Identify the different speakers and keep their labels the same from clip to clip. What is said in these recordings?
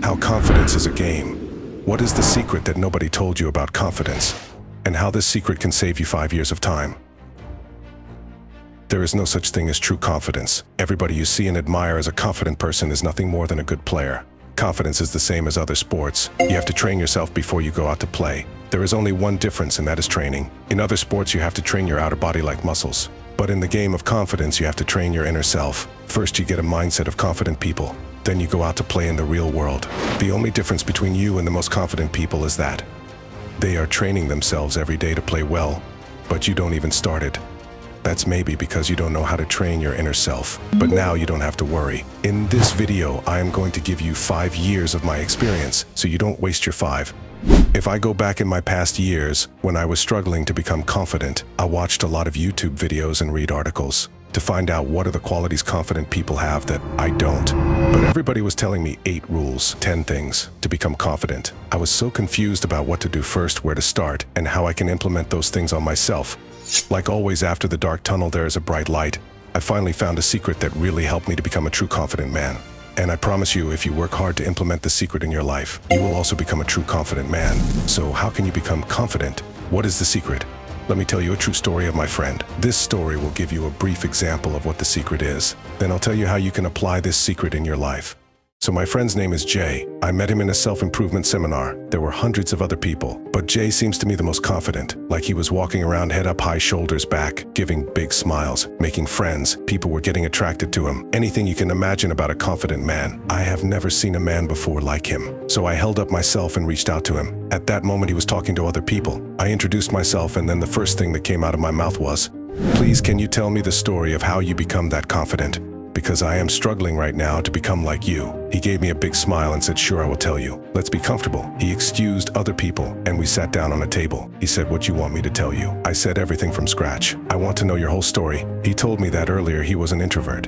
Speaker 1: How confidence is a game. What is the secret that nobody told you about confidence? And how this secret can save you 5 years of time. There is no such thing as true confidence. Everybody you see and admire as a confident person is nothing more than a good player. Confidence is the same as other sports. You have to train yourself before you go out to play. There is only one difference, and that is training. In other sports, you have to train your outer body like muscles. But in the game of confidence, you have to train your inner self. First, you get a mindset of confident people. Then you go out to play in the real world. The only difference between you and the most confident people is that they are training themselves every day to play well, but you don't even start it. That's maybe because you don't know how to train your inner self. But now you don't have to worry. In this video, I am going to give you 5 years of my experience, so you don't waste your 5. If I go back in my past years, when I was struggling to become confident, I watched a lot of YouTube videos and read articles to find out what are the qualities confident people have that I don't. But everybody was telling me 8 rules, 10 things to become confident. I was so confused about what to do first, where to start, and how I can implement those things on myself. Like always, after the dark tunnel, there is a bright light. I finally found a secret that really helped me to become a true confident man. And I promise you, if you work hard to implement the secret in your life, you will also become a true confident man. So how can you become confident? What is the secret? Let me tell you a true story of my friend. This story will give you a brief example of what the secret is. Then I'll tell you how you can apply this secret in your life. So my friend's name is Jay. I met him in a self-improvement seminar. There were hundreds of other people, but Jay seems to me the most confident. Like he was walking around head up high, shoulders back, giving big smiles, making friends. People were getting attracted to him. Anything you can imagine about a confident man. I have never seen a man before like him. So I held up myself and reached out to him. At that moment, he was talking to other people. I introduced myself, and then the first thing that came out of my mouth was, "Please, can you tell me the story of how you become that confident? Because I am struggling right now to become like you." He gave me a big smile and said, "Sure, I will tell you. Let's be comfortable." He excused other people, and we sat down on a table. He said, "What you want me to tell you?" I said, "Everything from scratch. I want to know your whole story." He told me that earlier he was an introvert.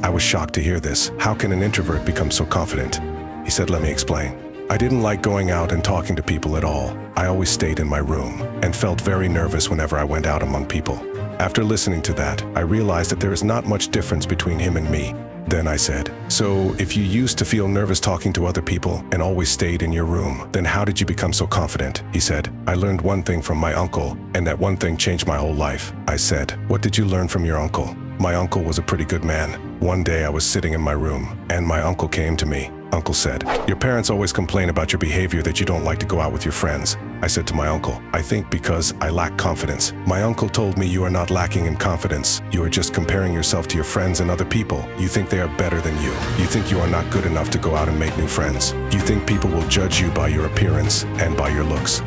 Speaker 1: I was shocked to hear this. How can an introvert become so confident? He said, "Let me explain. I didn't like going out and talking to people at all. I always stayed in my room and felt very nervous whenever I went out among people. After listening to that, I realized that there is not much difference between him and me. Then I said, "So if you used to feel nervous talking to other people and always stayed in your room, then how did you become so confident?" He said, "I learned one thing from my uncle, and that one thing changed my whole life." I said, "What did you learn from your uncle?" My uncle was a pretty good man. One day I was sitting in my room, and my uncle came to me. Uncle said, "Your parents always complain about your behavior, that you don't like to go out with your friends." I said to my uncle, "I think because I lack confidence." My uncle told me, "You are not lacking in confidence. You are just comparing yourself to your friends and other people. You think they are better than you. You think you are not good enough to go out and make new friends. You think people will judge you by your appearance and by your looks."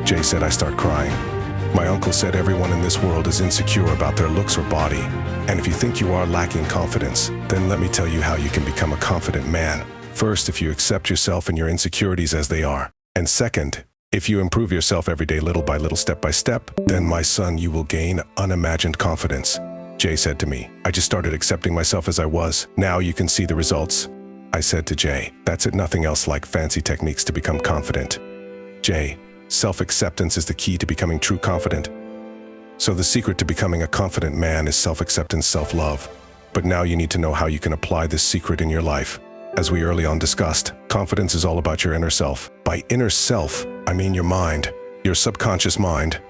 Speaker 1: Jay said, I start crying. My uncle said, "Everyone in this world is insecure about their looks or body. And if you think you are lacking confidence, then let me tell you how you can become a confident man. First, if you accept yourself and your insecurities as they are. And second, if you improve yourself every day, little by little, step by step, then my son, you will gain unimagined confidence." Jay said to me, "I just started accepting myself as I was. Now you can see the results." I said to Jay, "That's it, nothing else like fancy techniques to become confident." Jay, self-acceptance is the key to becoming true confident. So the secret to becoming a confident man is self-acceptance, self-love. But now you need to know how you can apply this secret in your life. As we early on discussed, confidence is all about your inner self. By inner self, I mean your mind, your subconscious mind.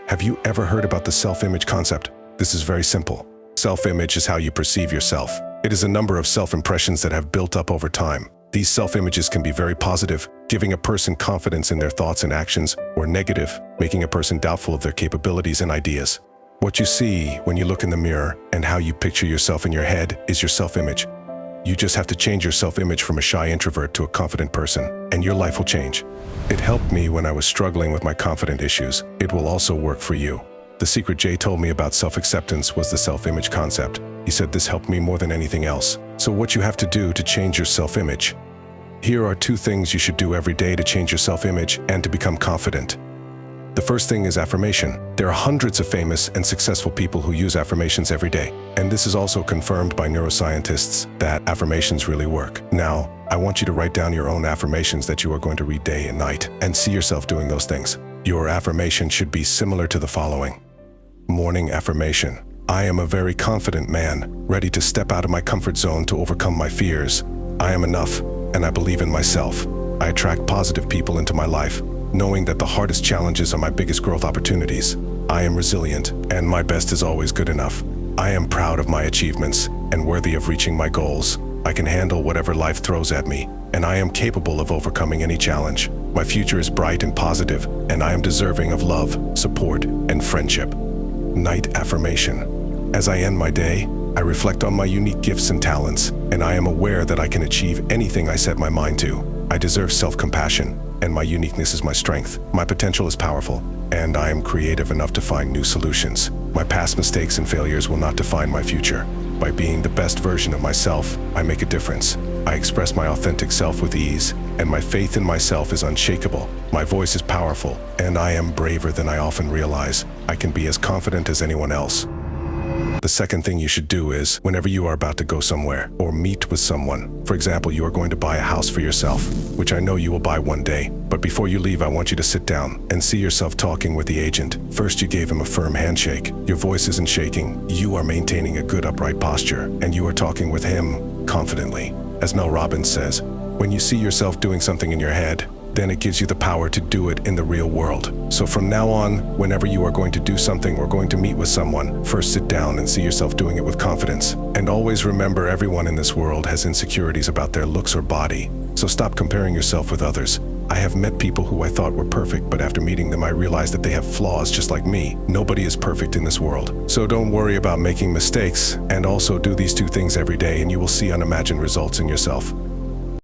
Speaker 1: Have you ever heard about the self-image concept? This is very simple. Self-image is how you perceive yourself. It is a number of self-impressions that have built up over time. These self-images can be very positive, giving a person confidence in their thoughts and actions, or negative, making a person doubtful of their capabilities and ideas. What you see when you look in the mirror and how you picture yourself in your head is your self-image. You just have to change your self-image from a shy introvert to a confident person, and your life will change. It helped me when I was struggling with my confident issues. It will also work for you. The secret Jay told me about self-acceptance was the self-image concept. He said this helped me more than anything else. So what you have to do to change your self-image. Here are 2 things you should do every day to change your self-image and to become confident. The first thing is affirmation. There are hundreds of famous and successful people who use affirmations every day. And this is also confirmed by neuroscientists that affirmations really work. Now, I want you to write down your own affirmations that you are going to read day and night and see yourself doing those things. Your affirmation should be similar to the following. Morning affirmation. I am a very confident man, ready to step out of my comfort zone to overcome my fears. I am enough. and I believe in myself. I attract positive people into my life, knowing that the hardest challenges are my biggest growth opportunities. I am resilient, and my best is always good enough. I am proud of my achievements and worthy of reaching my goals. I can handle whatever life throws at me, and I am capable of overcoming any challenge. My future is bright and positive, and I am deserving of love, support, and friendship. Night affirmation. As I end my day, I reflect on my unique gifts and talents, and I am aware that I can achieve anything I set my mind to. I deserve self-compassion, and my uniqueness is my strength. My potential is powerful, and I am creative enough to find new solutions. My past mistakes and failures will not define my future. By being the best version of myself, I make a difference. I express my authentic self with ease, and my faith in myself is unshakable. My voice is powerful, and I am braver than I often realize. I can be as confident as anyone else. The second thing you should do is, whenever you are about to go somewhere or meet with someone, for example, you are going to buy a house for yourself, which I know you will buy one day, but before you leave, I want you to sit down and see yourself talking with the agent. First, you gave him a firm handshake. Your voice isn't shaking. You are maintaining a good upright posture, and you are talking with him confidently. As Mel Robbins says, when you see yourself doing something in your head, then it gives you the power to do it in the real world. So from now on, whenever you are going to do something or going to meet with someone, first sit down and see yourself doing it with confidence. And always remember, everyone in this world has insecurities about their looks or body. So stop comparing yourself with others. I have met people who I thought were perfect, but after meeting them, I realized that they have flaws just like me. Nobody is perfect in this world. So don't worry about making mistakes, and also do these two things every day, and you will see unimagined results in yourself.